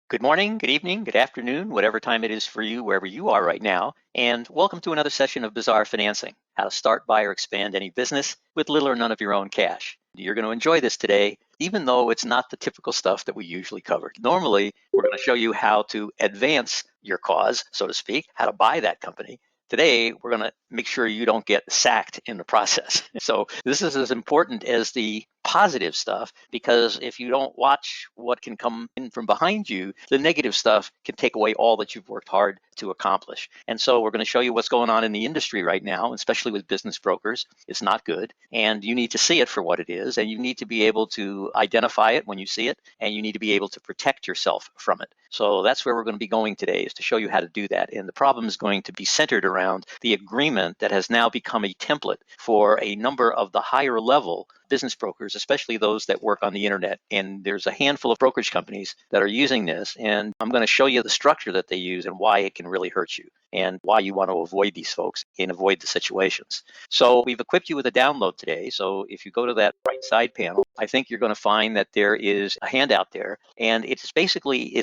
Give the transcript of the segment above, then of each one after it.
Good morning, good evening, good afternoon, whatever time it is for you, wherever you are right now, and welcome to another session of Bizarre Financing, how to start, buy, or expand any business with little or none of your own cash. You're going to enjoy this today, even though it's not the typical stuff that we usually cover. Normally, we're going to show you how to advance your cause, so to speak, how to buy that company. Today, we're going to make sure you don't get sacked in the process. So this is as important as the positive stuff, because if you don't watch what can come in from behind you, the negative stuff can take away all that you've worked hard to accomplish. And so we're going to show you what's going on in the industry right now, especially with business brokers. It's not good. And you need to see it for what it is. And you need to be able to identify it when you see it. And you need to be able to protect yourself from it. So that's where we're going to be going today, is to show you how to do that. And the problem is going to be centered around the agreement that has now become a template for a number of the higher level business brokers, especially those that work on the internet. And there's a handful of brokerage companies that are using this. And I'm going to show you the structure that they use and why it can really hurt you and why you want to avoid these folks and avoid the situations. So we've equipped you with a download today. So if you go to that right side panel, I think you're going to find that there is a handout there. And it's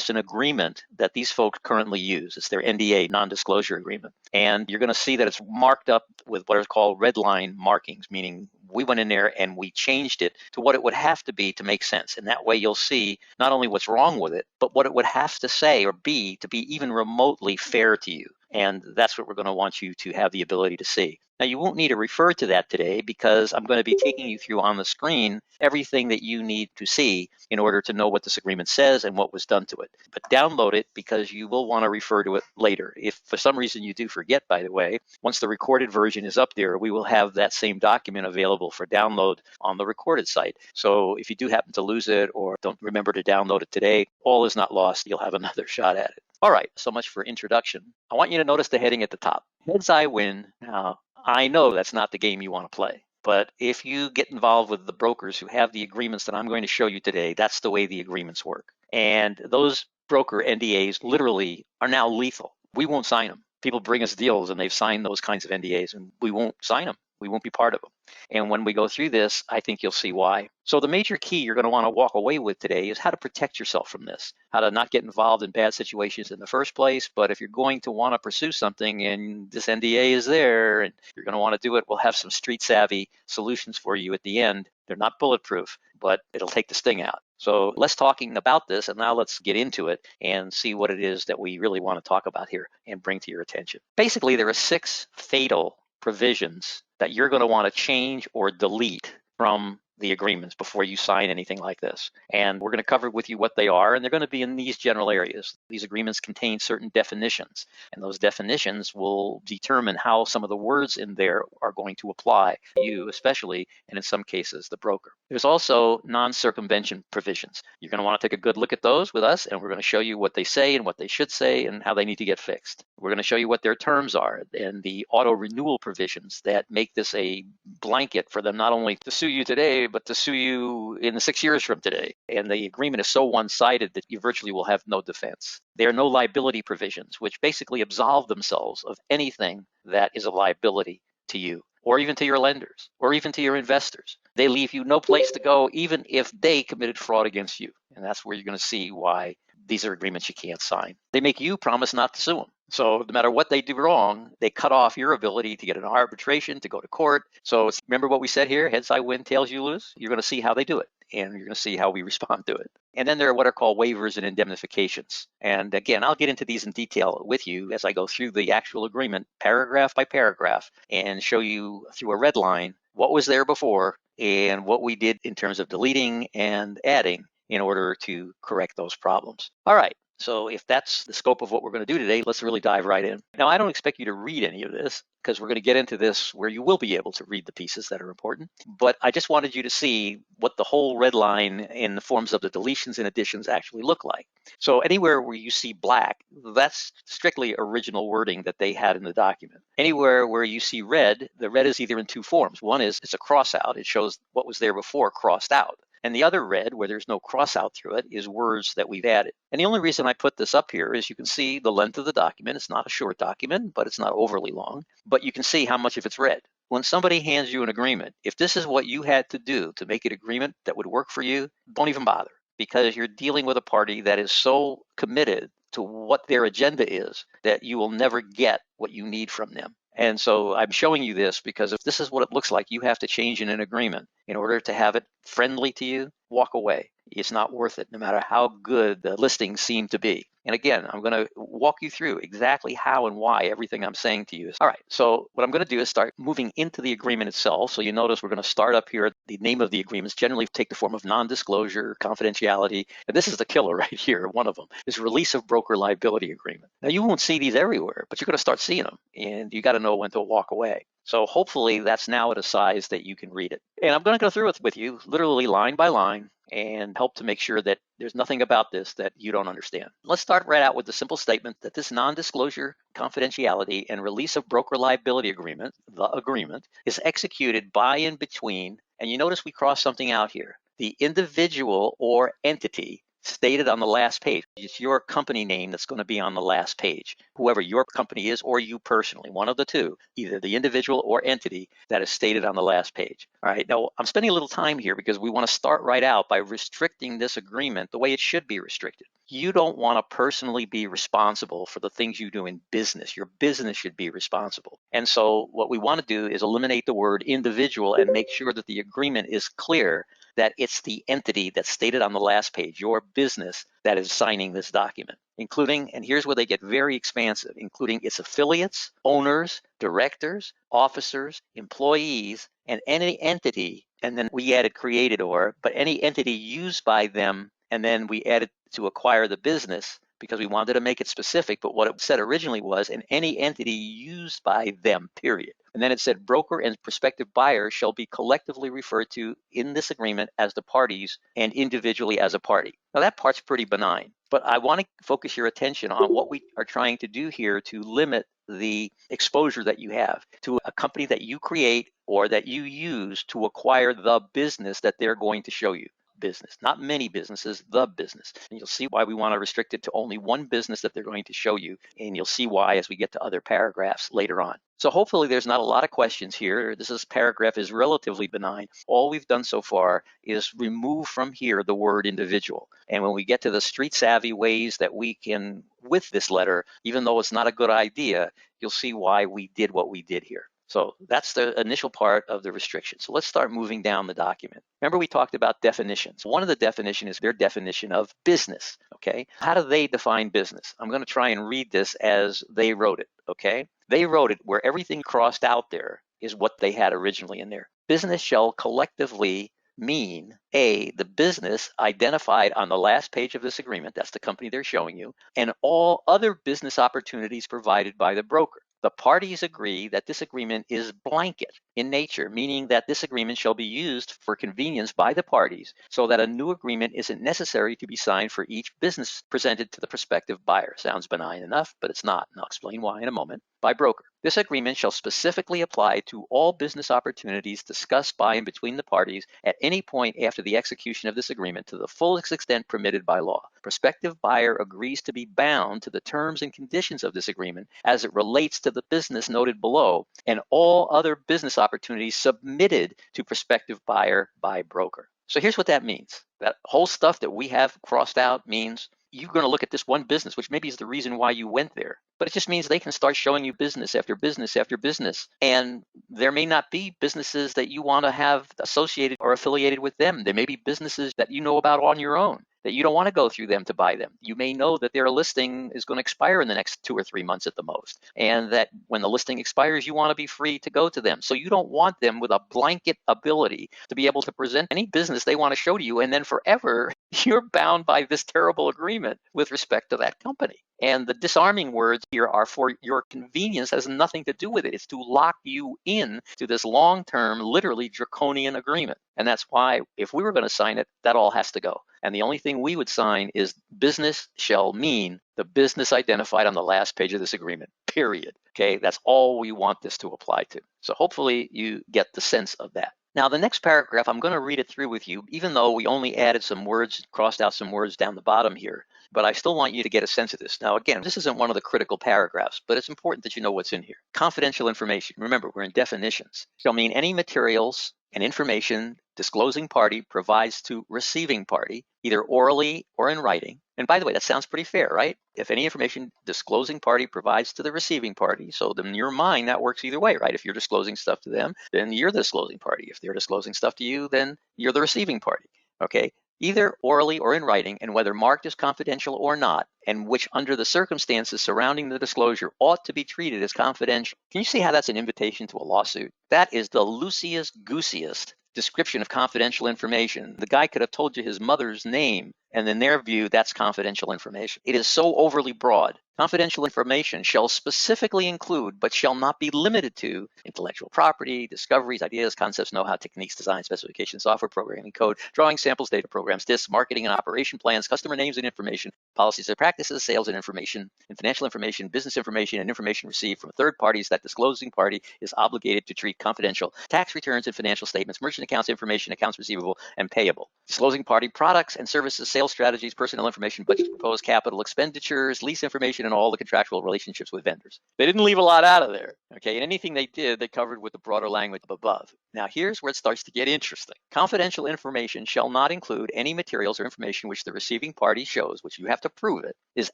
an agreement that these folks currently use. It's their NDA, non-disclosure agreement. And you're going to see that it's marked up with what are called red line markings, meaning we went in there and we changed it to what it would have to be to make sense. And that way you'll see not only what's wrong with it, but what it would have to say or be to be even remotely fair to you. And that's what we're going to want you to have the ability to see. Now, you won't need to refer to that today, because I'm going to be taking you through on the screen everything that you need to see in order to know what this agreement says and what was done to it. But download it, because you will want to refer to it later. If for some reason you do forget, by the way, once the recorded version is up there, we will have that same document available for download on the recorded site. So if you do happen to lose it or don't remember to download it today, all is not lost. You'll have another shot at it. All right, so much for introduction. I want you to notice the heading at the top. Heads, I win. Now, I know that's not the game you want to play, but if you get involved with the brokers who have the agreements that I'm going to show you today, that's the way the agreements work. And those broker NDAs literally are now lethal. We won't sign them. People bring us deals and they've signed those kinds of NDAs, and we won't sign them. We won't be part of them. And when we go through this, I think you'll see why. So the major key you're going to want to walk away with today is how to protect yourself from this, how to not get involved in bad situations in the first place. But if you're going to want to pursue something and this NDA is there and you're going to want to do it, we'll have some street savvy solutions for you at the end. They're not bulletproof, but it'll take the sting out. So let's talking about this, and now let's get into it and see what it is that we really want to talk about here and bring to your attention. Basically, there are 6 fatal provisions that you're going to want to change or delete from the agreements before you sign anything like this. And we're going to cover with you what they are, and they're going to be in these general areas. These agreements contain certain definitions, and those definitions will determine how some of the words in there are going to apply to you, especially, and in some cases, the broker. There's also non-circumvention provisions. You're going to want to take a good look at those with us, and we're going to show you what they say and what they should say and how they need to get fixed. We're going to show you what their terms are and the auto-renewal provisions that make this a blanket for them not only to sue you today, but to sue you in 6 years from today. And the agreement is so one-sided that you virtually will have no defense. There are no liability provisions, which basically absolve themselves of anything that is a liability to you, or even to your lenders, or even to your investors. They leave you no place to go, even if they committed fraud against you. And that's where you're going to see why these are agreements you can't sign. They make you promise not to sue them. So no matter what they do wrong, they cut off your ability to get an arbitration, to go to court. So remember what we said here, heads I win, tails you lose? You're going to see how they do it, and you're going to see how we respond to it. And then there are what are called waivers and indemnifications. And again, I'll get into these in detail with you as I go through the actual agreement, paragraph by paragraph, and show you through a red line what was there before and what we did in terms of deleting and adding in order to correct those problems. All right. So if that's the scope of what we're going to do today, let's really dive right in. Now, I don't expect you to read any of this, because we're going to get into this where you will be able to read the pieces that are important. But I just wanted you to see what the whole red line in the forms of the deletions and additions actually look like. So anywhere where you see black, that's strictly original wording that they had in the document. Anywhere where you see red, the red is either in 2 forms. One is it's a cross out. It shows what was there before crossed out. And the other red, where there's no cross out through it, is words that we've added. And the only reason I put this up here is you can see the length of the document. It's not a short document, but it's not overly long. But you can see how much of it's red. When somebody hands you an agreement, if this is what you had to do to make an agreement that would work for you, don't even bother. because you're dealing with a party that is so committed to what their agenda is that you will never get what you need from them. And so I'm showing you this because if this is what it looks like, you have to change in an agreement in order to have it friendly to you. Walk away. It's not worth it, no matter how good the listings seem to be. And again, I'm going to walk you through exactly how and why everything I'm saying to you is. All right, so what I'm going to do is start moving into the agreement itself. So you notice we're going to start up here. The name of the agreements generally take the form of non-disclosure, confidentiality, and this is the killer right here. One of them is release of broker liability agreement. Now, you won't see these everywhere, but you're going to start seeing them, and you got to know when to walk away. So hopefully that's now at a size that you can read it. And I'm going to go through it with you, literally line by line, and help to make sure that there's nothing about this that you don't understand. Let's start right out with the simple statement that this non-disclosure, confidentiality, and release of broker liability agreement, the agreement, is executed by and between, and you notice we cross something out here, the individual or entity stated on the last page. It's your company name that's going to be on the last page. Whoever your company is or you personally, one of the two, either the individual or entity that is stated on the last page. All right, now I'm spending a little time here because we want to start right out by restricting this agreement the way it should be restricted. You don't want to personally be responsible for the things you do in business. Your business should be responsible. And so what we want to do is eliminate the word individual and make sure that the agreement is clear that it's the entity that's stated on the last page, your business, that is signing this document, including, and here's where they get very expansive, including its affiliates, owners, directors, officers, employees, and any entity, and then we added created or, but any entity used by them, and then we added to acquire the business because we wanted to make it specific, but what it said originally was, and any entity used by them, period. And then it said, broker and prospective buyers shall be collectively referred to in this agreement as the parties and individually as a party. Now that part's pretty benign, but I want to focus your attention on what we are trying to do here to limit the exposure that you have to a company that you create or that you use to acquire the business that they're going to show you. Business, not many businesses, the business. And you'll see why we want to restrict it to only one business that they're going to show you. And you'll see why as we get to other paragraphs later on. So hopefully there's not a lot of questions here. This paragraph is relatively benign. All we've done so far is remove from here the word individual. And when we get to the street savvy ways that we can, with this letter, even though it's not a good idea, you'll see why we did what we did here. So that's the initial part of the restriction. So let's start moving down the document. Remember we talked about definitions. One of the definitions is their definition of business, okay? How do they define business? I'm going to try and read this as they wrote it, okay? They wrote it where everything crossed out there is what they had originally in there. Business shall collectively mean A, the business identified on the last page of this agreement, that's the company they're showing you, and all other business opportunities provided by the broker. The parties agree that this agreement is blanket in nature, meaning that this agreement shall be used for convenience by the parties so that a new agreement isn't necessary to be signed for each business presented to the prospective buyer. Sounds benign enough, but it's not, and I'll explain why in a moment. By broker. This agreement shall specifically apply to all business opportunities discussed by and between the parties at any point after the execution of this agreement to the fullest extent permitted by law. Prospective buyer agrees to be bound to the terms and conditions of this agreement as it relates to the business noted below and all other business opportunities submitted to prospective buyer by broker. So here's what that means. That whole stuff that we have crossed out means you're going to look at this one business, which maybe is the reason why you went there. But it just means they can start showing you business after business after business. And there may not be businesses that you want to have associated or affiliated with them. There may be businesses that you know about on your own that you don't want to go through them to buy them. You may know that their listing is going to expire in the next 2 or 3 months at the most, and that when the listing expires, you want to be free to go to them. So you don't want them with a blanket ability to be able to present any business they want to show to you, and then forever you're bound by this terrible agreement with respect to that company. And the disarming words here are for your convenience, has nothing to do with it. It's to lock you in to this long-term, literally draconian agreement. And that's why if we were going to sign it, that all has to go. And the only thing we would sign is business shall mean the business identified on the last page of this agreement, period. Okay, that's all we want this to apply to. So hopefully you get the sense of that. Now, the next paragraph, I'm going to read it through with you, even though we only added some words, crossed out some words down the bottom here. But I still want you to get a sense of this. Now, again, this isn't one of the critical paragraphs, but it's important that you know what's in here. Confidential information. Remember, we're in definitions. Shall mean any materials and information disclosing party provides to receiving party, either orally or in writing. And by the way, that sounds pretty fair, right? If any information disclosing party provides to the receiving party, so then in your mind, that works either way, right? If you're disclosing stuff to them, then you're the disclosing party. If they're disclosing stuff to you, then you're the receiving party, okay? Either orally or in writing, and whether marked as confidential or not, and which under the circumstances surrounding the disclosure ought to be treated as confidential. Can you see how that's an invitation to a lawsuit? That is the loosest goosiest description of confidential information. The guy could have told you his mother's name, and in their view, that's confidential information. It is so overly broad. Confidential information shall specifically include, but shall not be limited to, intellectual property, discoveries, ideas, concepts, know-how, techniques, design, specifications, software, programming, code, drawing samples, data programs, disks, marketing and operation plans, customer names and information, policies and practices, sales and information, and financial information, business information, and information received from third parties that disclosing party is obligated to treat confidential, tax returns and financial statements, merchant accounts information, accounts receivable, and payable. Disclosing party products and services, sales strategies, personnel information, budget, proposed capital expenditures, lease information, and all the contractual relationships with vendors. They didn't leave a lot out of there, okay? And anything they did, they covered with the broader language above. Now, here's where it starts to get interesting. Confidential information shall not include any materials or information which the receiving party shows, which you have to prove it, is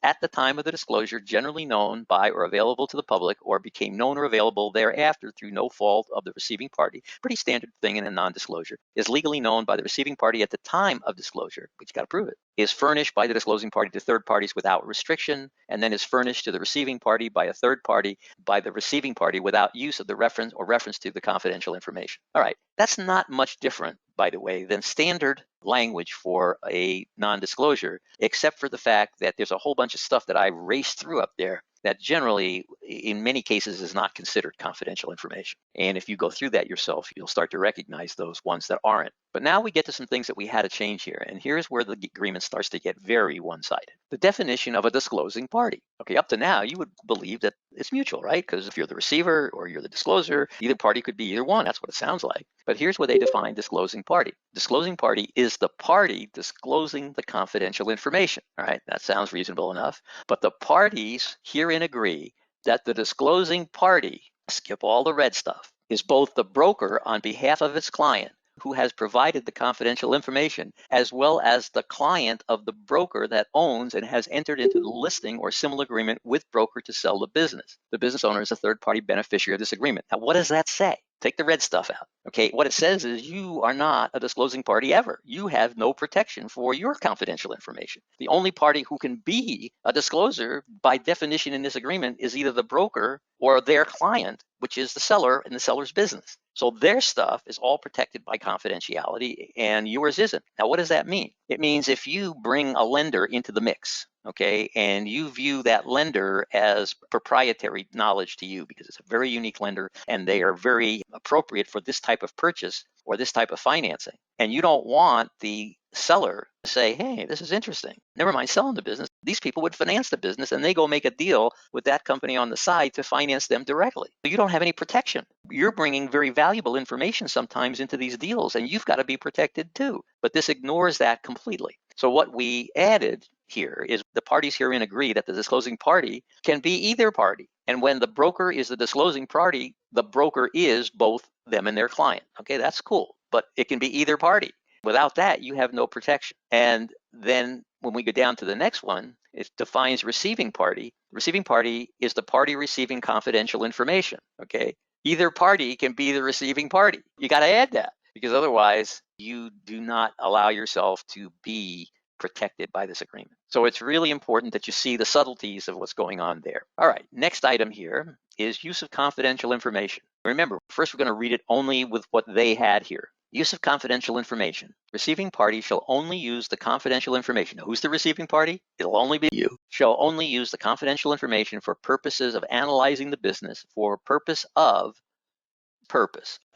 at the time of the disclosure generally known by or available to the public or became known or available thereafter through no fault of the receiving party. Pretty standard thing in a non-disclosure. Is legally known by the receiving party at the time of disclosure, but you got to prove it. Is furnished by the disclosing party to third parties without restriction, and then is furnished to the receiving party by a third party by the receiving party without use of the reference or reference to the confidential information. All right, that's not much different, by the way, than standard language for a non-disclosure, except for the fact that there's a whole bunch of stuff that I raced through up there that generally, in many cases, is not considered confidential information. And if you go through that yourself, you'll start to recognize those ones that aren't. But now we get to some things that we had to change here. And here's where the agreement starts to get very one-sided. The definition of a disclosing party. Okay, up to now, you would believe that it's mutual, right? Because if you're the receiver or you're the discloser, either party could be either one. That's what it sounds like. But here's where they define disclosing party. Disclosing party is the party disclosing the confidential information. All right, that sounds reasonable enough. But the parties herein agree that the disclosing party, skip all the red stuff, is both the broker on behalf of its client who has provided the confidential information, as well as the client of the broker that owns and has entered into the listing or similar agreement with broker to sell the business. The business owner is a third-party beneficiary of this agreement. Now, what does that say? Take the red stuff out. Okay, what it says is you are not a disclosing party ever. You have no protection for your confidential information. The only party who can be a discloser by definition in this agreement is either the broker or their client, which is the seller in the seller's business. So their stuff is all protected by confidentiality and yours isn't. Now, what does that mean? It means if you bring a lender into the mix, okay, and you view that lender as proprietary knowledge to you because it's a very unique lender and they are very appropriate for this type of purchase or this type of financing, and you don't want the seller to say, hey, this is interesting. Never mind selling the business. These people would finance the business and they go make a deal with that company on the side to finance them directly. You don't have any protection. You're bringing very valuable information sometimes into these deals and you've got to be protected too. But this ignores that completely. So what we added here is the parties herein agree that the disclosing party can be either party. And when the broker is the disclosing party, the broker is both them and their client. Okay, that's cool. But it can be either party. Without that, you have no protection. And then when we go down to the next one, it defines receiving party. Receiving party is the party receiving confidential information. Okay, either party can be the receiving party. You got to add that because otherwise you do not allow yourself to be protected by this agreement. So it's really important that you see the subtleties of what's going on there. All right, next item here is use of confidential information. Remember, first we're going to read it only with what they had here. Use of confidential information. Receiving party shall only use the confidential information. Now, who's the receiving party? It'll only be you. Shall only use the confidential information for purposes of analyzing the business for purpose.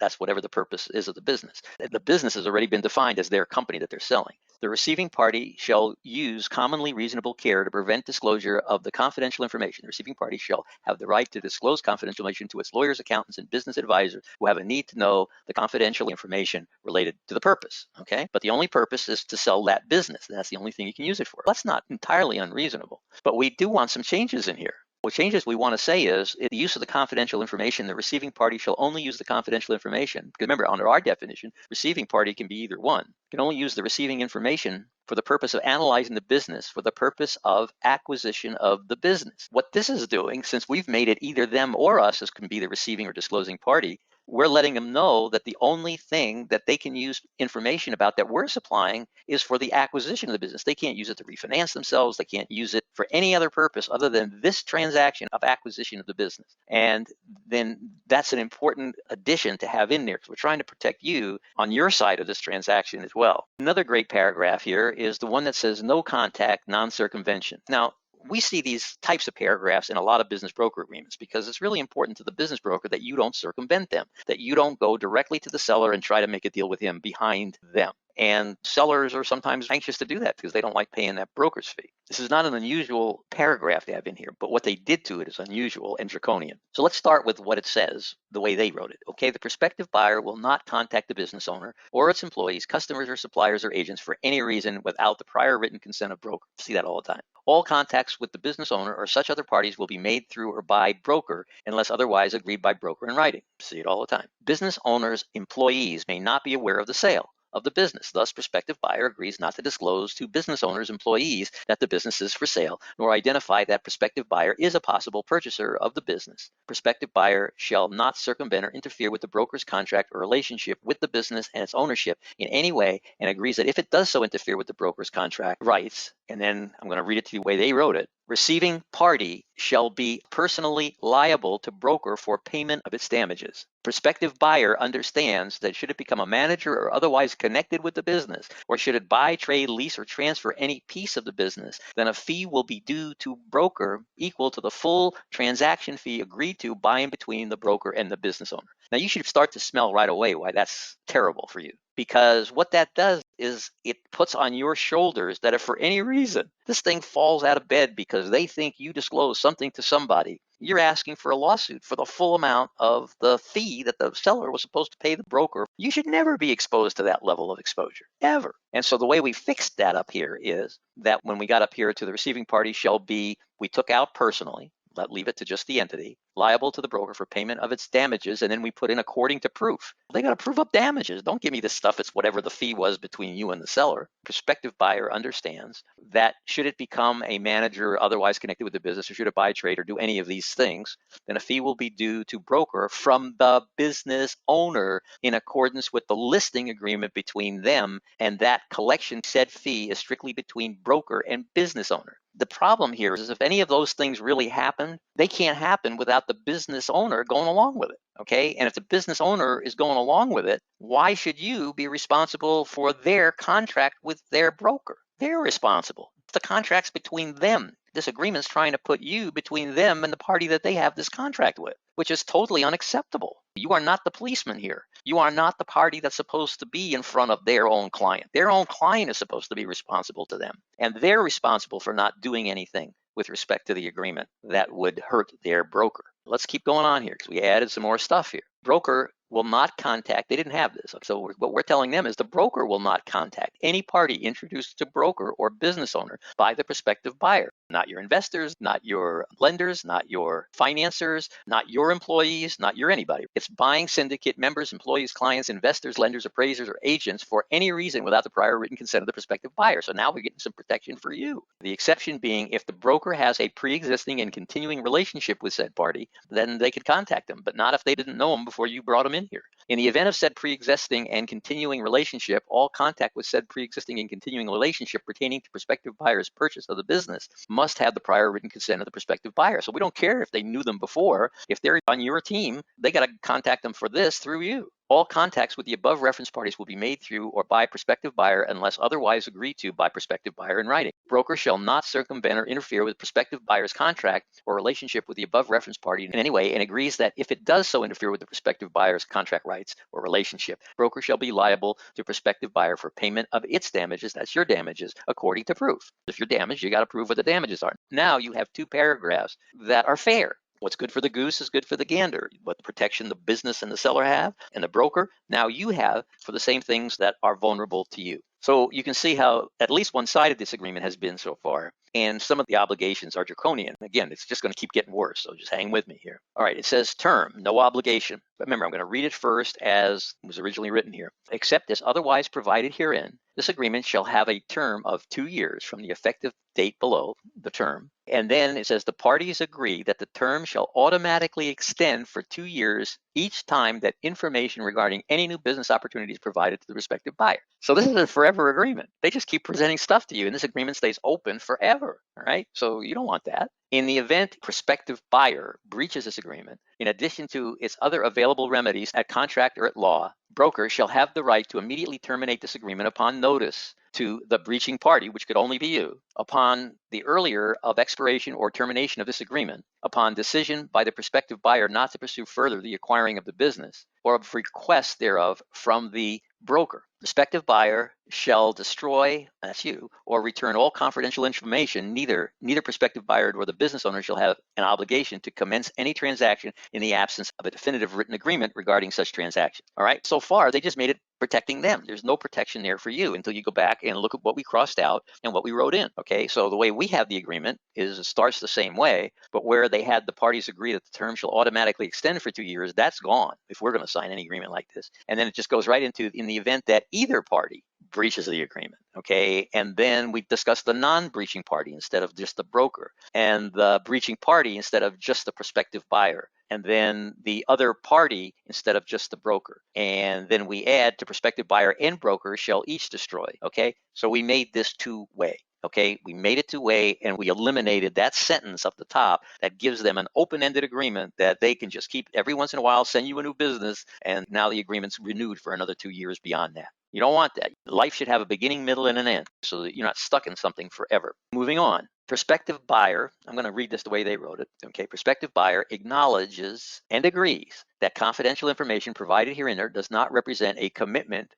That's whatever the purpose is of the business. The business has already been defined as their company that they're selling. The receiving party shall use commonly reasonable care to prevent disclosure of the confidential information. The receiving party shall have the right to disclose confidential information to its lawyers, accountants, and business advisors who have a need to know the confidential information related to the purpose. Okay, but the only purpose is to sell that business. That's the only thing you can use it for. That's not entirely unreasonable, but we do want some changes in here. What changes we want to say is the use of the confidential information. The receiving party shall only use the confidential information. Because remember, under our definition, receiving party can be either one. Can only use the receiving information for the purpose of analyzing the business, for the purpose of acquisition of the business. What this is doing, since we've made it either them or us as can be the receiving or disclosing party, we're letting them know that the only thing that they can use information about that we're supplying is for the acquisition of the business. They can't use it to refinance themselves. They can't use it for any other purpose other than this transaction of acquisition of the business. And then that's an important addition to have in there, because we're trying to protect you on your side of this transaction as well. Another great paragraph here is the one that says no contact, non-circumvention. Now, we see these types of paragraphs in a lot of business broker agreements because it's really important to the business broker that you don't circumvent them, that you don't go directly to the seller and try to make a deal with him behind them. And sellers are sometimes anxious to do that because they don't like paying that broker's fee. This is not an unusual paragraph to have in here, but what they did to it is unusual and draconian. So let's start with what it says, the way they wrote it. Okay, the prospective buyer will not contact the business owner or its employees, customers or suppliers or agents for any reason without the prior written consent of broker. See that all the time. All contacts with the business owner or such other parties will be made through or by broker unless otherwise agreed by broker in writing. See it all the time. Business owners' employees may not be aware of the sale of the business. Thus, prospective buyer agrees not to disclose to business owners' employees that the business is for sale, nor identify that prospective buyer is a possible purchaser of the business. Prospective buyer shall not circumvent or interfere with the broker's contract or relationship with the business and its ownership in any way, and agrees that if it does so interfere with the broker's contract rights, and then I'm going to read it to you the way they wrote it, receiving party shall be personally liable to broker for payment of its damages. Prospective buyer understands that should it become a manager or otherwise connected with the business, or should it buy, trade, lease, or transfer any piece of the business, then a fee will be due to broker equal to the full transaction fee agreed to by and between the broker and the business owner. Now, you should start to smell right away why that's terrible for you. Because what that does is it puts on your shoulders that if for any reason this thing falls out of bed because they think you disclosed something to somebody, you're asking for a lawsuit for the full amount of the fee that the seller was supposed to pay the broker. You should never be exposed to that level of exposure, ever. And so the way we fixed that up here is that when we got up here to the receiving party shall be, we took out personally, leave it to just the entity, liable to the broker for payment of its damages, and then we put in according to proof. They got to prove up damages. Don't give me this stuff. It's whatever the fee was between you and the seller. Prospective buyer understands that should it become a manager or otherwise connected with the business, or should it buy, trade, or do any of these things, then a fee will be due to broker from the business owner in accordance with the listing agreement between them, and that collection said fee is strictly between broker and business owner. The problem here is if any of those things really happen, they can't happen without the business owner going along with it, okay? And if the business owner is going along with it, why should you be responsible for their contract with their broker? They're responsible. The contract's between them. This agreement's trying to put you between them and the party that they have this contract with, which is totally unacceptable. You are not the policeman here. You are not the party that's supposed to be in front of their own client. Their own client is supposed to be responsible to them, and they're responsible for not doing anything with respect to the agreement that would hurt their broker. Let's keep going on here because we added some more stuff here. Broker will not contact, they didn't have this. So what we're telling them is the broker will not contact any party introduced to broker or business owner by the prospective buyer. Not your investors, not your lenders, not your financiers, not your employees, not your anybody. It's buying syndicate members, employees, clients, investors, lenders, appraisers, or agents for any reason without the prior written consent of the prospective buyer. So now we're getting some protection for you. The exception being if the broker has a pre-existing and continuing relationship with said party, then they could contact them, but not if they didn't know them before you brought them in here. In the event of said pre-existing and continuing relationship, all contact with said pre-existing and continuing relationship pertaining to prospective buyer's purchase of the business must have the prior written consent of the prospective buyer. So we don't care if they knew them before. If they're on your team, they got to contact them for this through you. All contacts with the above referenced parties will be made through or by prospective buyer unless otherwise agreed to by prospective buyer in writing. Broker shall not circumvent or interfere with prospective buyer's contract or relationship with the above referenced party in any way, and agrees that if it does so interfere with the prospective buyer's contract rights or relationship, broker shall be liable to prospective buyer for payment of its damages, that's your damages, according to proof. If you're damaged, you got to prove what the damages are. Now you have two paragraphs that are fair. What's good for the goose is good for the gander. What the protection the business and the seller have and the broker, now you have for the same things that are vulnerable to you. So you can see how at least one side of this agreement has been so far, and some of the obligations are draconian. Again, it's just going to keep getting worse, so just hang with me here. All right, it says term, no obligation. But remember, I'm going to read it first as was originally written here. Except as otherwise provided herein, this agreement shall have a term of 2 years from the effective date below the term. And then it says the parties agree that the term shall automatically extend for 2 years each time that information regarding any new business opportunity is provided to the respective buyer. So this is a forever agreement. They just keep presenting stuff to you, and this agreement stays open forever. All right, so you don't want that. In the event prospective buyer breaches this agreement, in addition to its other available remedies at contract or at law, broker shall have the right to immediately terminate this agreement upon notice to the breaching party, which could only be you, upon the earlier of expiration or termination of this agreement, upon decision by the prospective buyer not to pursue further the acquiring of the business, or of request thereof from the broker. Prospective buyer shall destroy, that's you, or return all confidential information. Neither prospective buyer nor the business owner shall have an obligation to commence any transaction in the absence of a definitive written agreement regarding such transaction. All right, so far they just made it protecting them. There's no protection there for you until you go back and look at what we crossed out and what we wrote in. Okay, so the way we have the agreement is it starts the same way, but where they had the parties agree that the term shall automatically extend for 2 years, that's gone if we're going to sign any agreement like this. And then it just goes right into in the event that either party breaches the agreement. Okay, and then we discuss the non-breaching party instead of just the broker, and the breaching party instead of just the prospective buyer, and then the other party instead of just the broker. And then we add to prospective buyer and broker shall each destroy. Okay, so we made this two-way. Okay, we made it two-way, and we eliminated that sentence up the top that gives them an open-ended agreement that they can just keep every once in a while, send you a new business, and now the agreement's renewed for another 2 years beyond that. You don't want that. Life should have a beginning, middle, and an end so that you're not stuck in something forever. Moving on. Prospective buyer, I'm going to read this the way they wrote it. Okay, prospective buyer acknowledges and agrees that confidential information provided herein does not represent a commitment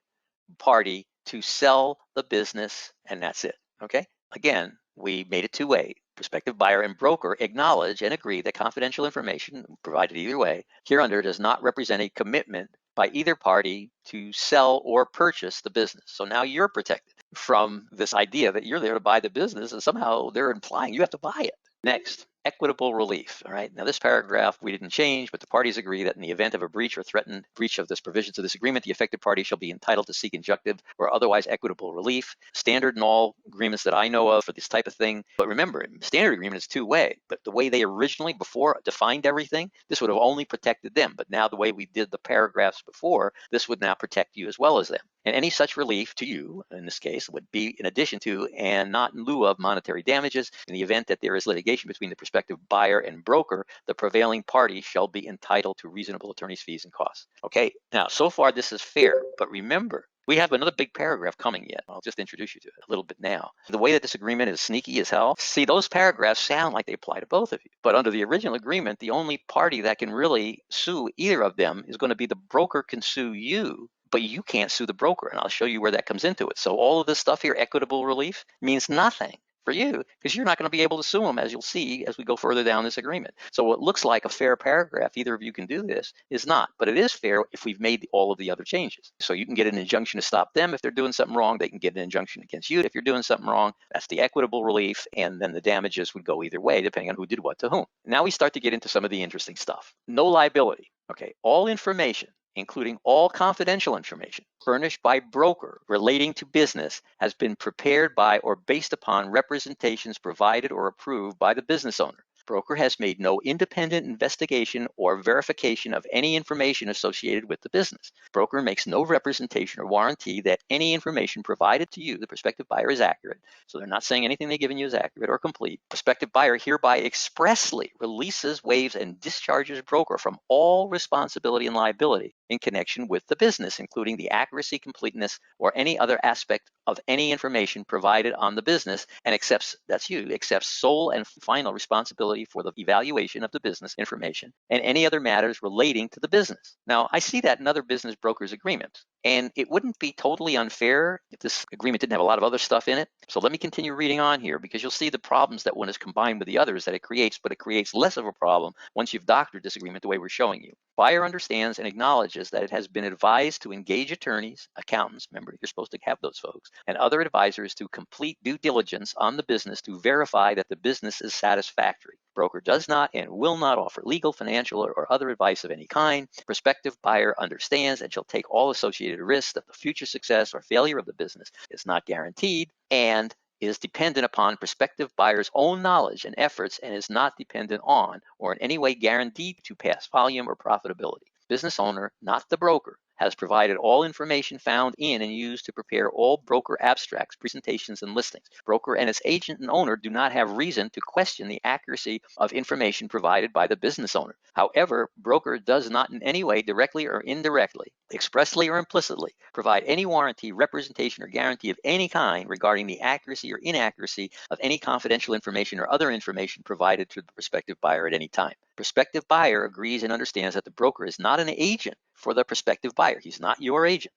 party to sell the business, and that's it. Okay, again, we made it two-way. Prospective buyer and broker acknowledge and agree that confidential information provided either way hereunder does not represent a commitment by either party to sell or purchase the business. So now you're protected from this idea that you're there to buy the business, and somehow they're implying you have to buy it. Next, equitable relief. All right, now this paragraph we didn't change, but the parties agree that in the event of a breach or threatened breach of this provisions of this agreement, the affected party shall be entitled to seek injunctive or otherwise equitable relief. Standard in all agreements that I know of for this type of thing. But remember, standard agreement is two-way, but the way they originally before defined everything, this would have only protected them. But now the way we did the paragraphs before, this would now protect you as well as them. And any such relief to you, in this case, would be in addition to and not in lieu of monetary damages. In the event that there is litigation between the prospective buyer and broker, the prevailing party shall be entitled to reasonable attorney's fees and costs. Okay, now so far this is fair, but remember, we have another big paragraph coming yet. I'll just introduce you to it a little bit now. The way that this agreement is sneaky as hell, see, those paragraphs sound like they apply to both of you. But under the original agreement, the only party that can really sue either of them is going to be the broker can sue you, but you can't sue the broker. And I'll show you where that comes into it. So all of this stuff here, equitable relief, means nothing for you because you're not going to be able to sue them, as you'll see as we go further down this agreement. So what looks like a fair paragraph, either of you can do this, is not. But it is fair if we've made all of the other changes. So you can get an injunction to stop them if they're doing something wrong. They can get an injunction against you if you're doing something wrong. That's the equitable relief. And then the damages would go either way, depending on who did what to whom. Now we start to get into some of the interesting stuff. No liability. Okay, all information, including all confidential information furnished by broker relating to business, has been prepared by or based upon representations provided or approved by the business owner. Broker has made no independent investigation or verification of any information associated with the business. Broker makes no representation or warranty that any information provided to you, the prospective buyer, is accurate. So they're not saying anything they've given you is accurate or complete. Prospective buyer hereby expressly releases, waives, and discharges broker from all responsibility and liability in connection with the business, including the accuracy, completeness, or any other aspect of any information provided on the business, and accepts, that's you, accepts sole and final responsibility for the evaluation of the business information and any other matters relating to the business. Now, I see that in other business brokers' agreements, And it wouldn't be totally unfair if this agreement didn't have a lot of other stuff in it. So let me continue reading on here, because you'll see the problems that one is combined with the others that it creates, but it creates less of a problem once you've doctored this agreement the way we're showing you. Buyer understands and acknowledges that it has been advised to engage attorneys, accountants, remember you're supposed to have those folks, and other advisors to complete due diligence on the business to verify that the business is satisfactory. Broker does not and will not offer legal, financial, or other advice of any kind. Prospective buyer understands and shall take all associated risks that the future success or failure of the business is not guaranteed and is dependent upon prospective buyer's own knowledge and efforts and is not dependent on or in any way guaranteed to past volume or profitability. Business owner, not the broker, has provided all information found in and used to prepare all broker abstracts, presentations, and listings. Broker and its agent and owner do not have reason to question the accuracy of information provided by the business owner. However, broker does not in any way, directly or indirectly, expressly or implicitly, provide any warranty, representation, or guarantee of any kind regarding the accuracy or inaccuracy of any confidential information or other information provided to the prospective buyer at any time. Prospective buyer agrees and understands that the broker is not an agent for the prospective buyer. He's not your agent.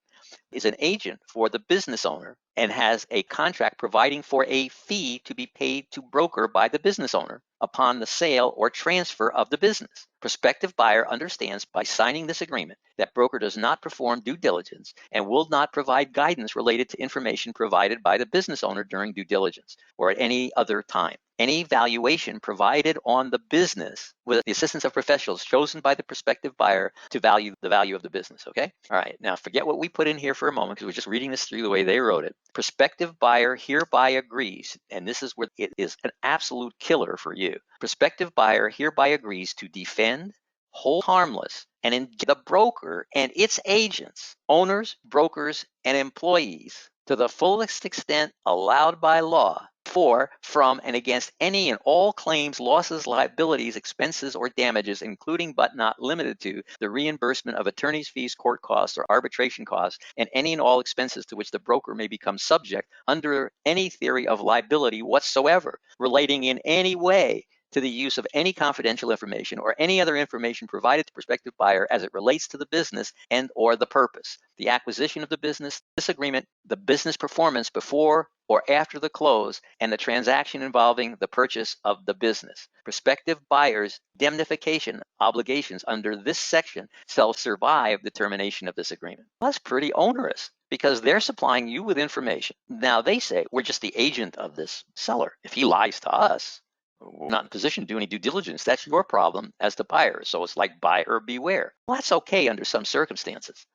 Is an agent for the business owner and has a contract providing for a fee to be paid to broker by the business owner upon the sale or transfer of the business. Prospective buyer understands by signing this agreement that broker does not perform due diligence and will not provide guidance related to information provided by the business owner during due diligence or at any other time. Any valuation provided on the business with the assistance of professionals chosen by the prospective buyer to value the value of the business, okay? All right, now forget what we put in here for a moment because we're just reading this through the way they wrote it. Prospective buyer hereby agrees, and this is where it is an absolute killer for you. Prospective buyer hereby agrees to defend, hold harmless, and engage the broker and its agents, owners, brokers, and employees to the fullest extent allowed by law for, from, and against any and all claims, losses, liabilities, expenses, or damages, including but not limited to the reimbursement of attorney's fees, court costs, or arbitration costs, and any and all expenses to which the broker may become subject under any theory of liability whatsoever, relating in any way to the use of any confidential information or any other information provided to prospective buyer as it relates to the business and or the purpose, the acquisition of the business, this agreement, the business performance before or after the close, and the transaction involving the purchase of the business. Prospective buyers' indemnification obligations under this section shall survive the termination of this agreement. Well, that's pretty onerous because they're supplying you with information. Now they say, we're just the agent of this seller. If he lies to us, we're not in a position to do any due diligence. That's your problem as the buyer. So it's like buyer beware. Well, that's okay under some circumstances.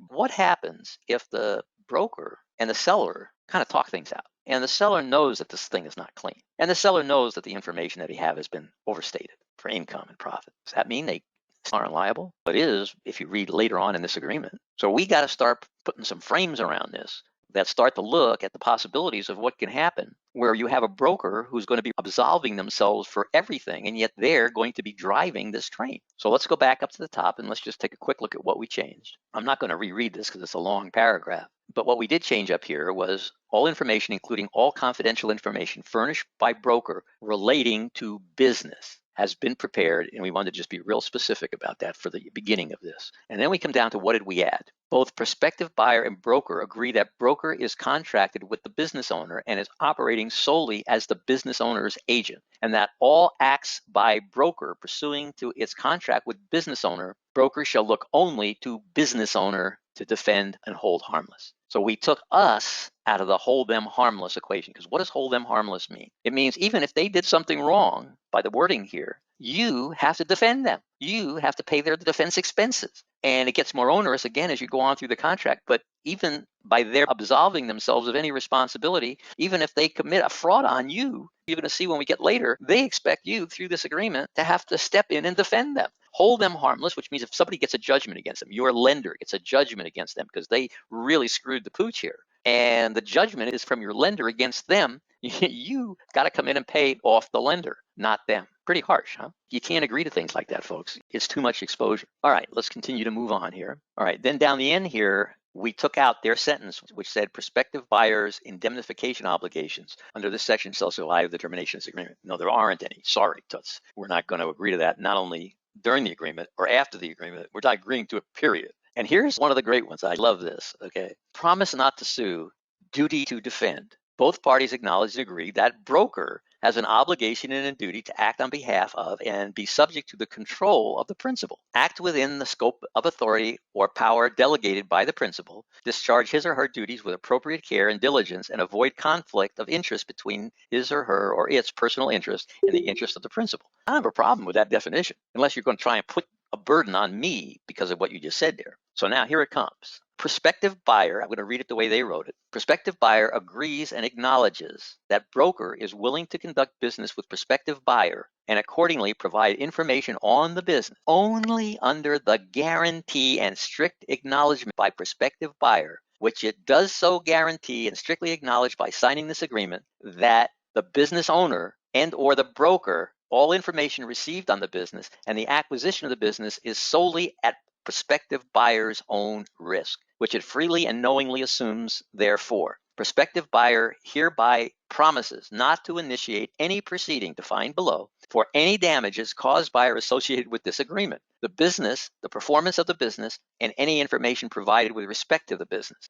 What happens if the broker and the seller kind of talk things out? And the seller knows that this thing is not clean. And the seller knows that the information that he has been overstated for income and profit. Does that mean they aren't liable? It is if you read later on in this agreement. So we got to start putting some frames around this that start to look at the possibilities of what can happen where you have a broker who's going to be absolving themselves for everything, and yet they're going to be driving this train. So let's go back up to the top and let's just take a quick look at what we changed. I'm not going to reread this because it's a long paragraph, but what we did change up here was all information, including all confidential information furnished by broker relating to business, has been prepared, and we wanted to just be real specific about that for the beginning of this. And then we come down to what did we add? Both prospective buyer and broker agree that broker is contracted with the business owner and is operating solely as the business owner's agent, and that all acts by broker pursuing to its contract with business owner, broker shall look only to business owner to defend and hold harmless. So we took us out of the hold them harmless equation, because what does hold them harmless mean? It means even if they did something wrong by the wording here, you have to defend them. You have to pay their defense expenses. And it gets more onerous again as you go on through the contract. But even by their absolving themselves of any responsibility, even if they commit a fraud on you, you're going to see when we get later, they expect you through this agreement to have to step in and defend them. Hold them harmless, which means if somebody gets a judgment against them, your lender gets a judgment against them because they really screwed the pooch here, and the judgment is from your lender against them, you got to come in and pay off the lender, not them. Pretty harsh, huh? You can't agree to things like that, folks. It's too much exposure. All right, let's continue to move on here. All right, then down the end here, we took out their sentence, which said prospective buyers' indemnification obligations under this section shall survive the termination of this agreement. No, there aren't any. Sorry, Toots. We're not going to agree to that, not only during the agreement or after the agreement. We're not agreeing to it, period. And here's one of the great ones. I love this. Okay. Promise not to sue, duty to defend. Both parties acknowledge and agree that broker has an obligation and a duty to act on behalf of and be subject to the control of the principal, act within the scope of authority or power delegated by the principal, discharge his or her duties with appropriate care and diligence, and avoid conflict of interest between his or her or its personal interest and the interest of the principal. I don't have a problem with that definition, unless you're going to try and put a burden on me because of what you just said there. So now here it comes. Prospective buyer, I'm going to read it the way they wrote it. Prospective buyer agrees and acknowledges that broker is willing to conduct business with prospective buyer and accordingly provide information on the business only under the guarantee and strict acknowledgement by prospective buyer, which it does so guarantee and strictly acknowledge by signing this agreement, that the business owner and or the broker, all information received on the business and the acquisition of the business is solely at prospective buyer's own risk, which it freely and knowingly assumes therefore. Prospective buyer hereby promises not to initiate any proceeding defined below for any damages caused by or associated with this agreement, the business, the performance of the business, and any information provided with respect to the business.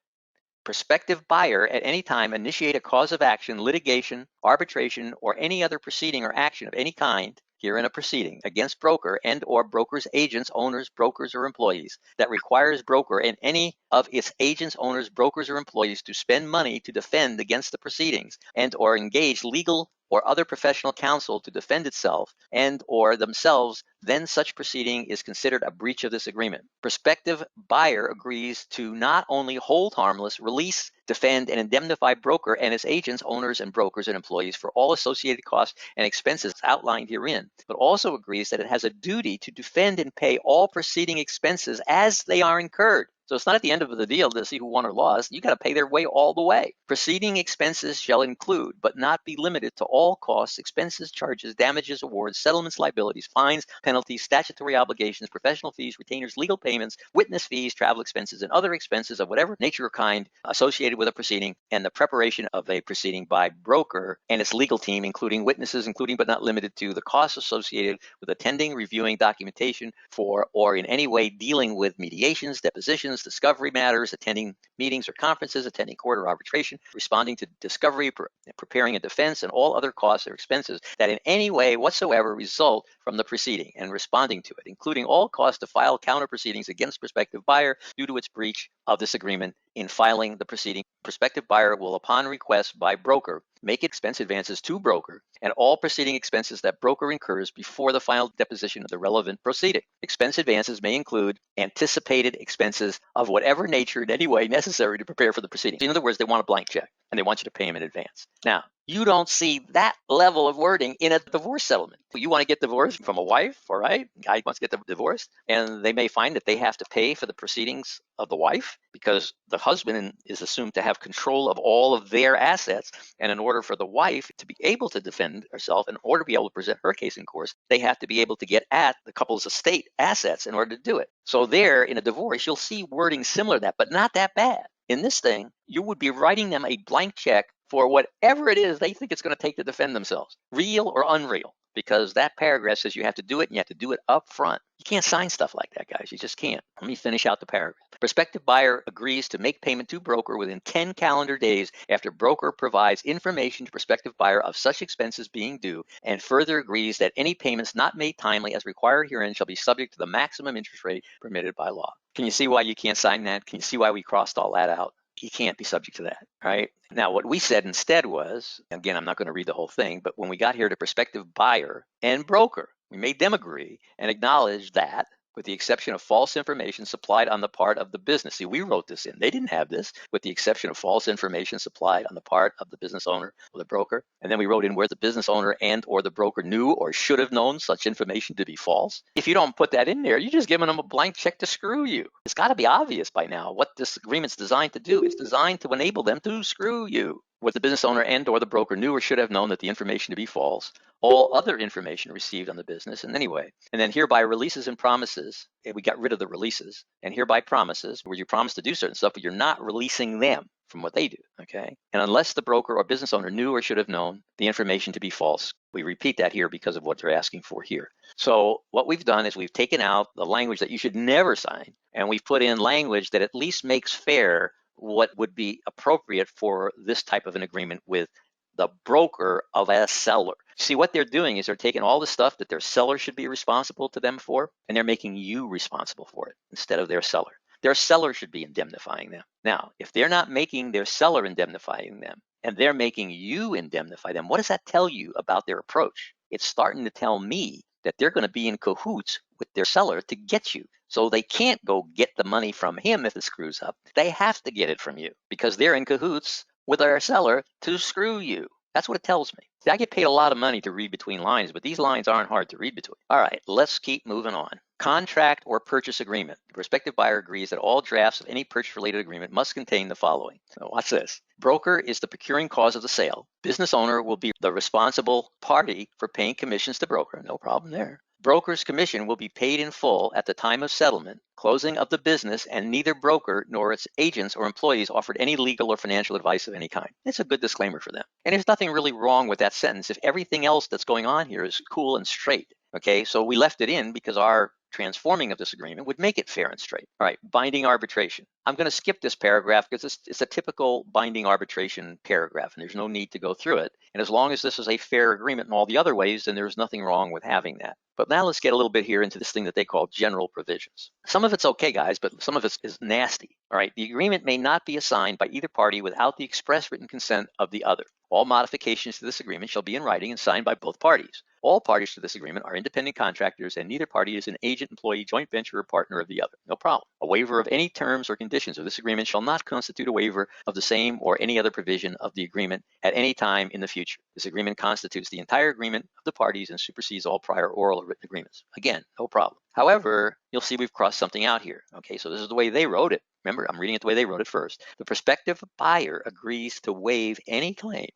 Prospective buyer at any time initiate a cause of action, litigation, arbitration, or any other proceeding or action of any kind herein a proceeding against broker and or broker's agents, owners, brokers, or employees that requires broker and any of its agents, owners, brokers, or employees to spend money to defend against the proceedings and or engage legal or other professional counsel to defend itself and or themselves, then such proceeding is considered a breach of this agreement. Prospective buyer agrees to not only hold harmless, release, defend, and indemnify broker and its agents, owners, and brokers and employees for all associated costs and expenses outlined herein, but also agrees that it has a duty to defend and pay all proceeding expenses as they are incurred. So it's not at the end of the deal to see who won or lost. You got to pay their way all the way. Proceeding expenses shall include, but not be limited to, all costs, expenses, charges, damages, awards, settlements, liabilities, fines, penalties, statutory obligations, professional fees, retainers, legal payments, witness fees, travel expenses, and other expenses of whatever nature or kind associated with a proceeding and the preparation of a proceeding by broker and its legal team, including witnesses, including but not limited to the costs associated with attending, reviewing documentation for, or in any way dealing with mediations, depositions, discovery matters, attending meetings or conferences, attending court or arbitration, responding to discovery, preparing a defense, and all other costs or expenses that in any way whatsoever result from the proceeding and responding to it, including all costs to file counter proceedings against prospective buyer due to its breach of this agreement. In filing the proceeding, prospective buyer will, upon request by broker, make expense advances to broker and all proceeding expenses that broker incurs before the final deposition of the relevant proceeding. Expense advances may include anticipated expenses of whatever nature in any way necessary to prepare for the proceeding. In other words, they want a blank check and they want you to pay them in advance. Now, you don't see that level of wording in a divorce settlement. You want to get divorced from a wife, all right? Guy wants to get divorced, and they may find that they have to pay for the proceedings of the wife because the husband is assumed to have control of all of their assets. And in order for the wife to be able to defend herself, in order to be able to present her case in court, they have to be able to get at the couple's estate assets in order to do it. So there, in a divorce, you'll see wording similar to that, but not that bad. In this thing, you would be writing them a blank check for whatever it is they think it's going to take to defend themselves, real or unreal, because that paragraph says you have to do it and you have to do it up front. You can't sign stuff like that, guys. You just can't. Let me finish out the paragraph. Prospective buyer agrees to make payment to broker within 10 calendar days after broker provides information to prospective buyer of such expenses being due, and further agrees that any payments not made timely as required herein shall be subject to the maximum interest rate permitted by law. Can you see why you can't sign that? Can you see why we crossed all that out? He can't be subject to that, right? Now, what we said instead was, again, I'm not going to read the whole thing, but when we got here to prospective buyer and broker, we made them agree and acknowledge that, with the exception of false information supplied on the part of the business. See, we wrote this in. They didn't have this, with the exception of false information supplied on the part of the business owner or the broker. And then we wrote in where the business owner and or the broker knew or should have known such information to be false. If you don't put that in there, you're just giving them a blank check to screw you. It's got to be obvious by now what this agreement's designed to do. It's designed to enable them to screw you. What the business owner and or the broker knew or should have known that the information to be false, all other information received on the business in any way, and then hereby releases and promises, and we got rid of the releases, and hereby promises, where you promise to do certain stuff, but you're not releasing them from what they do, okay? And unless the broker or business owner knew or should have known the information to be false, we repeat that here because of what they're asking for here. So what we've done is we've taken out the language that you should never sign, and we've put in language that at least makes fair what would be appropriate for this type of an agreement with the broker of a seller. See, what they're doing is they're taking all the stuff that their seller should be responsible to them for, and they're making you responsible for it instead of their seller. Their seller should be indemnifying them. Now, if they're not making their seller indemnifying them, and they're making you indemnify them, what does that tell you about their approach? It's starting to tell me that they're going to be in cahoots with their seller to get you. So they can't go get the money from him if it screws up. They have to get it from you because they're in cahoots with our seller to screw you. That's what it tells me. See, I get paid a lot of money to read between lines, but these lines aren't hard to read between. All right, let's keep moving on. Contract or purchase agreement. The prospective buyer agrees that all drafts of any purchase-related agreement must contain the following. So watch this. Broker is the procuring cause of the sale. Business owner will be the responsible party for paying commissions to broker. No problem there. Broker's commission will be paid in full at the time of settlement, closing of the business, and neither broker nor its agents or employees offered any legal or financial advice of any kind. It's a good disclaimer for them. And there's nothing really wrong with that sentence if everything else that's going on here is cool and straight. Okay, so we left it in because our transforming of this agreement would make it fair and straight. All right, binding arbitration. I'm going to skip this paragraph because it's a typical binding arbitration paragraph, and there's no need to go through it. And as long as this is a fair agreement in all the other ways, then there's nothing wrong with having that. But now let's get a little bit here into this thing that they call general provisions. Some of it's okay, guys, but some of it is nasty. All right, the agreement may not be assigned by either party without the express written consent of the other. All modifications to this agreement shall be in writing and signed by both parties. All parties to this agreement are independent contractors, and neither party is an agent, employee, joint venture, or partner of the other. No problem. A waiver of any terms or conditions of this agreement shall not constitute a waiver of the same or any other provision of the agreement at any time in the future. This agreement constitutes the entire agreement of the parties and supersedes all prior oral or written agreements. Again, no problem. However, you'll see we've crossed something out here. Okay, so this is the way they wrote it. Remember, I'm reading it the way they wrote it first. The prospective buyer agrees to waive any claim,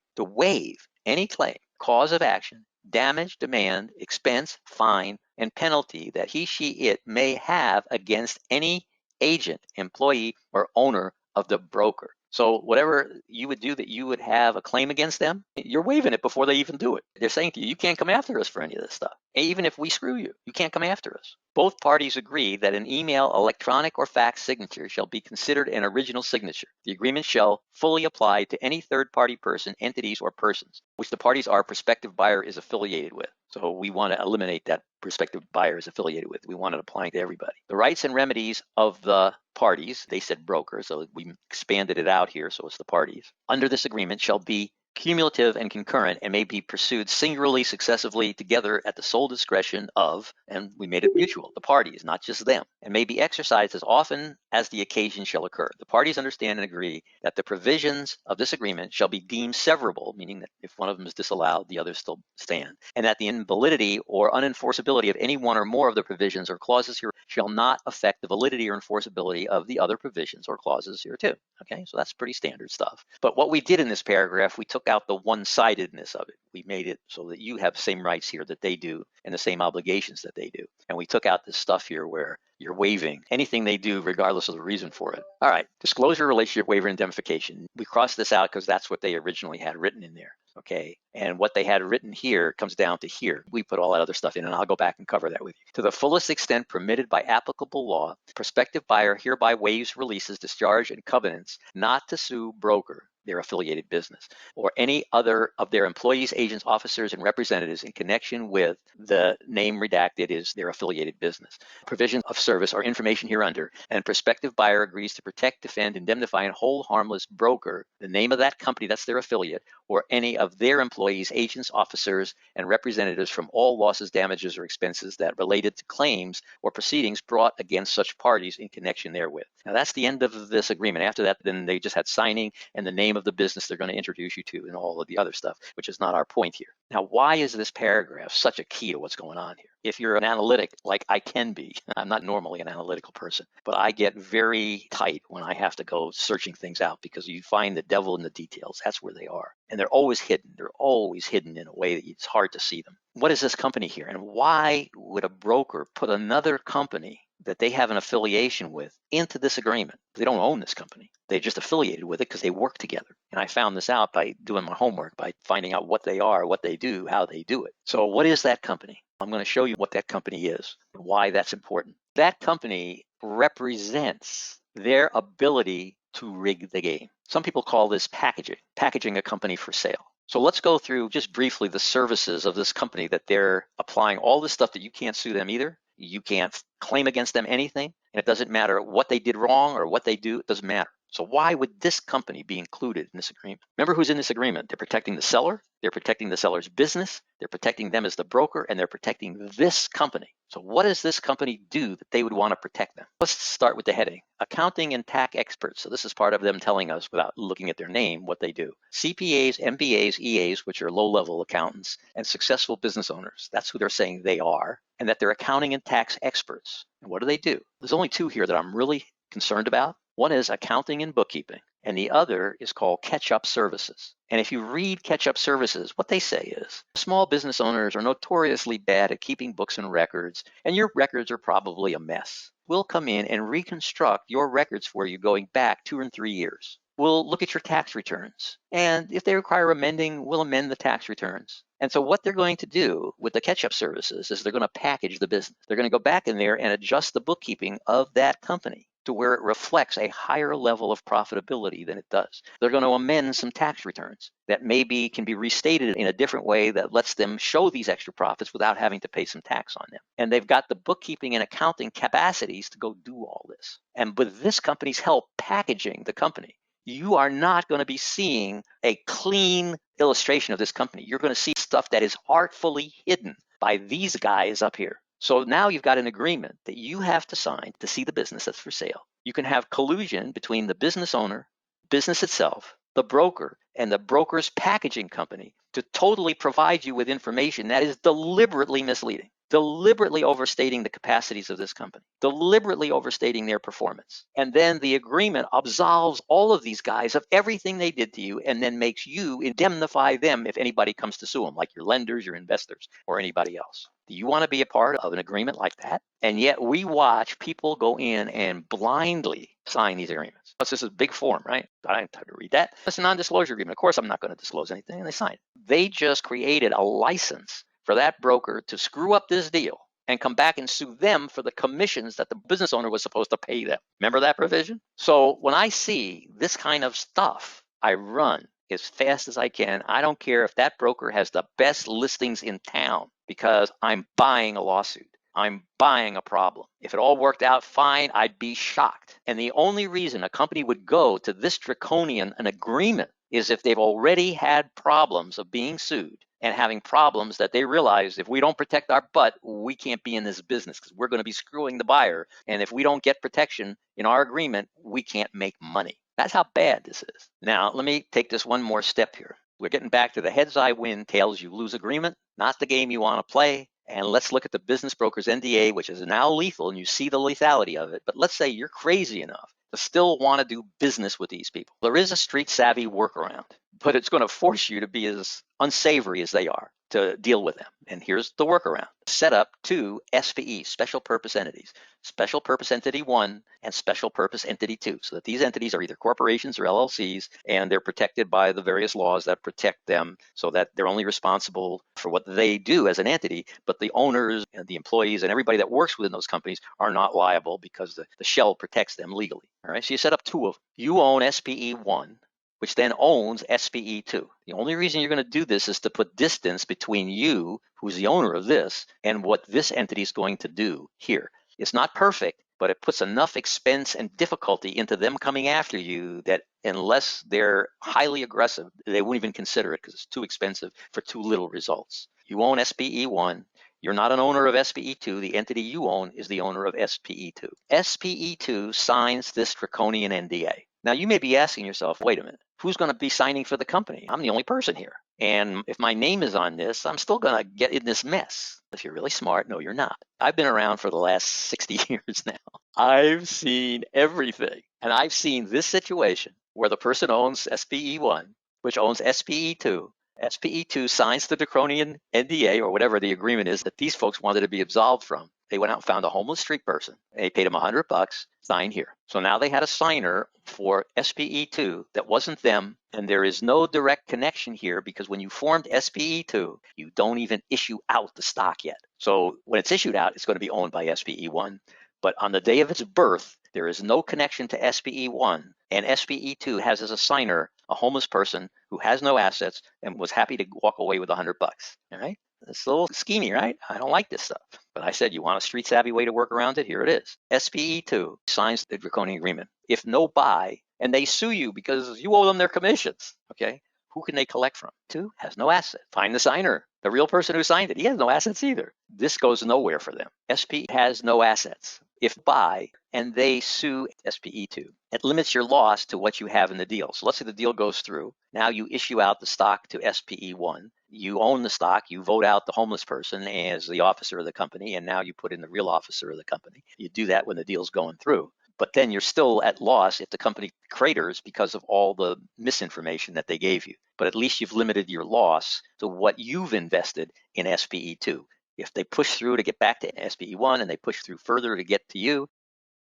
cause of action, damage, demand, expense, fine, and penalty that he, she, it may have against any agent, employee, or owner of the broker. So whatever you would do that you would have a claim against them, you're waiving it before they even do it. They're saying to you, you can't come after us for any of this stuff. Even if we screw you, you can't come after us. Both parties agree that an email, electronic, or fax signature shall be considered an original signature. The agreement shall fully apply to any third-party person, entities, or persons, which the parties our prospective buyer is affiliated with. So we want to eliminate that prospective buyer is affiliated with. We want it applying to everybody. The rights and remedies of the parties, they said broker, so we expanded it out here, so it's the parties, under this agreement shall be cumulative and concurrent and may be pursued singularly, successively, together at the sole discretion of, and we made it mutual, the parties, not just them, and may be exercised as often as the occasion shall occur. The parties understand and agree that the provisions of this agreement shall be deemed severable, meaning that if one of them is disallowed, the others still stand, and that the invalidity or unenforceability of any one or more of the provisions or clauses here shall not affect the validity or enforceability of the other provisions or clauses here too. Okay, so that's pretty standard stuff. But what we did in this paragraph, we took out the one-sidedness of it. We made it so that you have the same rights here that they do and the same obligations that they do. And we took out this stuff here where you're waiving anything they do regardless of the reason for it. All right, disclosure, relationship, waiver, indemnification. We crossed this out because that's what they originally had written in there. Okay, and what they had written here comes down to here. We put all that other stuff in, and I'll go back and cover that with you. To the fullest extent permitted by applicable law, prospective buyer hereby waives, releases, discharge, and covenants not to sue broker, their affiliated business, or any other of their employees, agents, officers, and representatives in connection with the name redacted is their affiliated business. Provision of service or information hereunder, and prospective buyer agrees to protect, defend, indemnify, and hold harmless broker, the name of that company, that's their affiliate, or any of their employees, agents, officers, and representatives from all losses, damages, or expenses that related to claims or proceedings brought against such parties in connection therewith. Now that's the end of this agreement. After that, then they just had signing and the name name of the business they're going to introduce you to and all of the other stuff, which is not our point here. Now, why is this paragraph such a key to what's going on here? If you're an analytic, like I can be, I'm not normally an analytical person, but I get very tight when I have to go searching things out because you find the devil in the details. That's where they are. And they're always hidden. They're always hidden in a way that it's hard to see them. What is this company here? And why would a broker put another company that they have an affiliation with into this agreement? They don't own this company. They just affiliated with it because they work together. And I found this out by doing my homework, by finding out what they are, what they do, how they do it. So what is that company? I'm going to show you what that company is and why that's important. That company represents their ability to rig the game. Some people call this packaging a company for sale. So let's go through just briefly the services of this company that they're applying all this stuff that you can't sue them either. You can't claim against them anything. And it doesn't matter what they did wrong or what they do. It doesn't matter. So why would this company be included in this agreement? Remember who's in this agreement. They're protecting the seller. They're protecting the seller's business. They're protecting them as the broker, and they're protecting this company. So what does this company do that they would want to protect them? Let's start with the heading. Accounting and tax experts. So this is part of them telling us without looking at their name what they do. CPAs, MBAs, EAs, which are low-level accountants, and successful business owners. That's who they're saying they are, and that they're accounting and tax experts. And what do? There's only two here that I'm really concerned about. One is accounting and bookkeeping, and the other is called catch-up services. And if you read catch-up services, what they say is small business owners are notoriously bad at keeping books and records, and your records are probably a mess. We'll come in and reconstruct your records for you going back 2 and 3 years. We'll look at your tax returns, and if they require amending, we'll amend the tax returns. And so what they're going to do with the catch-up services is they're going to package the business. They're going to go back in there and adjust the bookkeeping of that company to where it reflects a higher level of profitability than it does. They're going to amend some tax returns that maybe can be restated in a different way that lets them show these extra profits without having to pay some tax on them. And they've got the bookkeeping and accounting capacities to go do all this. And with this company's help packaging the company, you are not going to be seeing a clean illustration of this company. You're going to see stuff that is artfully hidden by these guys up here. So now you've got an agreement that you have to sign to see the business that's for sale. You can have collusion between the business owner, business itself, the broker, and the broker's packaging company to totally provide you with information that is deliberately misleading, deliberately overstating the capacities of this company, deliberately overstating their performance. And then the agreement absolves all of these guys of everything they did to you and then makes you indemnify them if anybody comes to sue them, like your lenders, your investors, or anybody else. Do you want to be a part of an agreement like that? And yet we watch people go in and blindly sign these agreements. This is a big form, right? I didn't have to read that. It's a non-disclosure agreement. Of course, I'm not going to disclose anything, and they sign it. They just created a license for that broker to screw up this deal and come back and sue them for the commissions that the business owner was supposed to pay them. Remember that provision? So when I see this kind of stuff, I run as fast as I can. I don't care if that broker has the best listings in town because I'm buying a lawsuit. I'm buying a problem. If it all worked out fine, I'd be shocked. And the only reason a company would go to this draconian an agreement is if they've already had problems of being sued and having problems that they realize if we don't protect our butt, we can't be in this business because we're going to be screwing the buyer. And if we don't get protection in our agreement, we can't make money. That's how bad this is. Now, let me take this one more step here. We're getting back to the heads I win, tails you lose agreement, not the game you want to play. And let's look at the business broker's NDA, which is now lethal, and you see the lethality of it. But let's say you're crazy enough to still want to do business with these people. There is a street savvy workaround, but it's going to force you to be as unsavory as they are to deal with them. And here's the workaround. Set up 2 SPEs, special purpose entities, special purpose entity 1 and special purpose entity 2, so that these entities are either corporations or LLCs, and they're protected by the various laws that protect them so that they're only responsible for what they do as an entity, but the owners and the employees and everybody that works within those companies are not liable because the shell protects them legally. All right, so you set up 2 of them. You own SPE 1, which then owns SPE 2. The only reason you're going to do this is to put distance between you, who's the owner of this, and what this entity is going to do here. It's not perfect, but it puts enough expense and difficulty into them coming after you that unless they're highly aggressive, they won't even consider it because it's too expensive for too little results. You own SPE 1. You're not an owner of SPE 2. The entity you own is the owner of SPE 2. SPE 2 signs this draconian NDA. Now, you may be asking yourself, wait a minute, who's going to be signing for the company? I'm the only person here. And if my name is on this, I'm still going to get in this mess. If you're really smart, no, you're not. I've been around for the last 60 years now. I've seen everything. And I've seen this situation where the person owns SPE1, which owns SPE2. SPE2 signs the draconian NDA or whatever the agreement is that these folks wanted to be absolved from. They went out and found a homeless street person. They paid him $100, sign here. So now they had a signer for SPE2 that wasn't them, and there is no direct connection here because when you formed SPE2, you don't even issue out the stock yet. So when it's issued out, it's going to be owned by SPE1. But on the day of its birth, there is no connection to SPE1, and SPE2 has as a signer a homeless person who has no assets and was happy to walk away with $100. All right? It's a little schemy, right? I don't like this stuff. But I said, you want a street savvy way to work around it? Here it is. SPE2 signs the draconian agreement. If no buy, and they sue you because you owe them their commissions, okay? Who can they collect from? Two has no asset. Find the signer, the real person who signed it. He has no assets either. This goes nowhere for them. SP has no assets. If buy and they sue SPE2, it limits your loss to what you have in the deal. So let's say the deal goes through. Now you issue out the stock to SPE1. You own the stock. You vote out the homeless person as the officer of the company, and now you put in the real officer of the company. You do that when the deal's going through. But then you're still at loss if the company craters because of all the misinformation that they gave you. But at least you've limited your loss to what you've invested in SPE2. If they push through to get back to SPE1 and they push through further to get to you,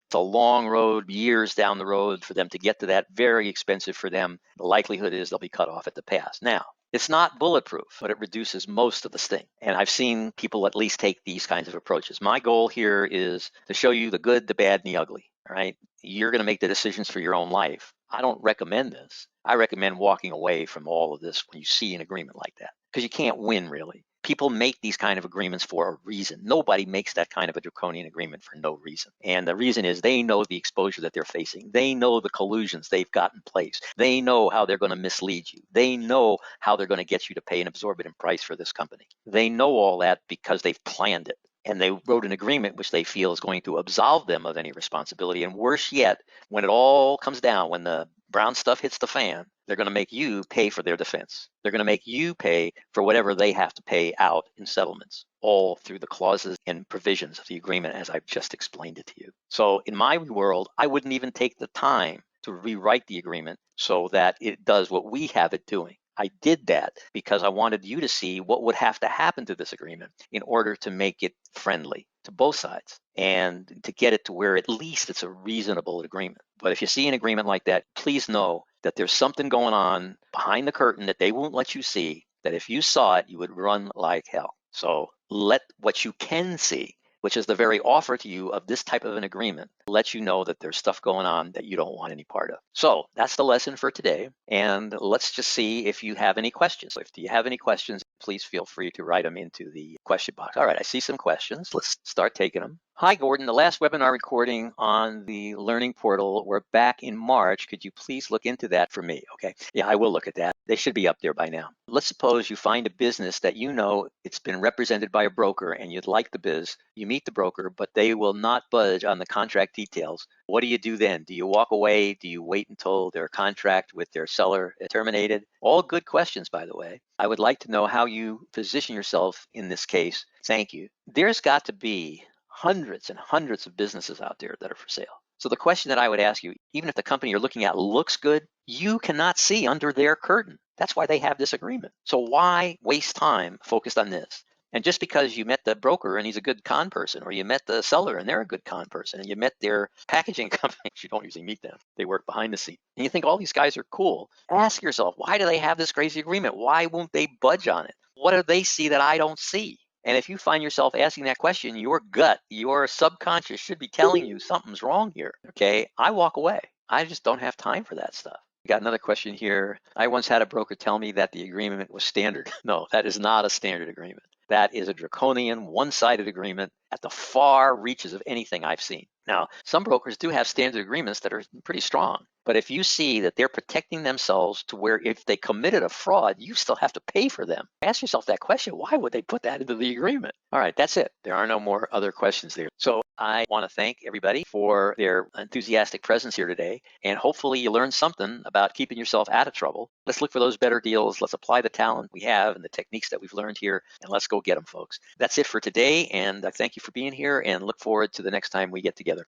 it's a long road, years down the road for them to get to that, very expensive for them. The likelihood is they'll be cut off at the pass. Now, it's not bulletproof, but it reduces most of the sting. And I've seen people at least take these kinds of approaches. My goal here is to show you the good, the bad, and the ugly, all right? You're going to make the decisions for your own life. I don't recommend this. I recommend walking away from all of this when you see an agreement like that, because you can't win, really. People make these kind of agreements for a reason. Nobody makes that kind of a draconian agreement for no reason. And the reason is they know the exposure that they're facing. They know the collusions they've got in place. They know how they're going to mislead you. They know how they're going to get you to pay an exorbitant price for this company. They know all that because they've planned it. And they wrote an agreement which they feel is going to absolve them of any responsibility. And worse yet, when it all comes down, when the brown stuff hits the fan, they're going to make you pay for their defense. They're going to make you pay for whatever they have to pay out in settlements, all through the clauses and provisions of the agreement as I've just explained it to you. So in my world, I wouldn't even take the time to rewrite the agreement so that it does what we have it doing. I did that because I wanted you to see what would have to happen to this agreement in order to make it friendly to both sides and to get it to where at least it's a reasonable agreement. But if you see an agreement like that, please know that there's something going on behind the curtain that they won't let you see, that if you saw it, you would run like hell. So let what you can see, which is the very offer to you of this type of an agreement, let you know that there's stuff going on that you don't want any part of. So that's the lesson for today. And let's just see if you have any questions. If you have any questions, please feel free to write them into the question box. All right, I see some questions. Let's start taking them. Hi, Gordon. The last webinar recording on the Learning Portal were back in March. Could you please look into that for me? Okay. Yeah, I will look at that. They should be up there by now. Let's suppose you find a business that you know it's been represented by a broker and you'd like the biz. You meet the broker, but they will not budge on the contract details. What do you do then? Do you walk away? Do you wait until their contract with their seller is terminated? All good questions, by the way. I would like to know how you position yourself in this case. Thank you. There's got to be hundreds and hundreds of businesses out there that are for sale. So the question that I would ask you, even if the company you're looking at looks good, you cannot see under their curtain. That's why they have this agreement. So why waste time focused on this? And just because you met the broker and he's a good con person, or you met the seller and they're a good con person, and you met their packaging company, you don't usually meet them. They work behind the scenes. And you think all these guys are cool. Ask yourself, why do they have this crazy agreement? Why won't they budge on it? What do they see that I don't see? And if you find yourself asking that question, your gut, your subconscious should be telling you something's wrong here. Okay, I walk away. I just don't have time for that stuff. We got another question here. I once had a broker tell me that the agreement was standard. No, that is not a standard agreement. That is a draconian, one-sided agreement at the far reaches of anything I've seen. Now, some brokers do have standard agreements that are pretty strong. But if you see that they're protecting themselves to where if they committed a fraud, you still have to pay for them. Ask yourself that question. Why would they put that into the agreement? All right, that's it. There are no more other questions there. So I want to thank everybody for their enthusiastic presence here today. And hopefully you learned something about keeping yourself out of trouble. Let's look for those better deals. Let's apply the talent we have and the techniques that we've learned here, and let's go get them, folks. That's it for today. And I thank you for being here and look forward to the next time we get together.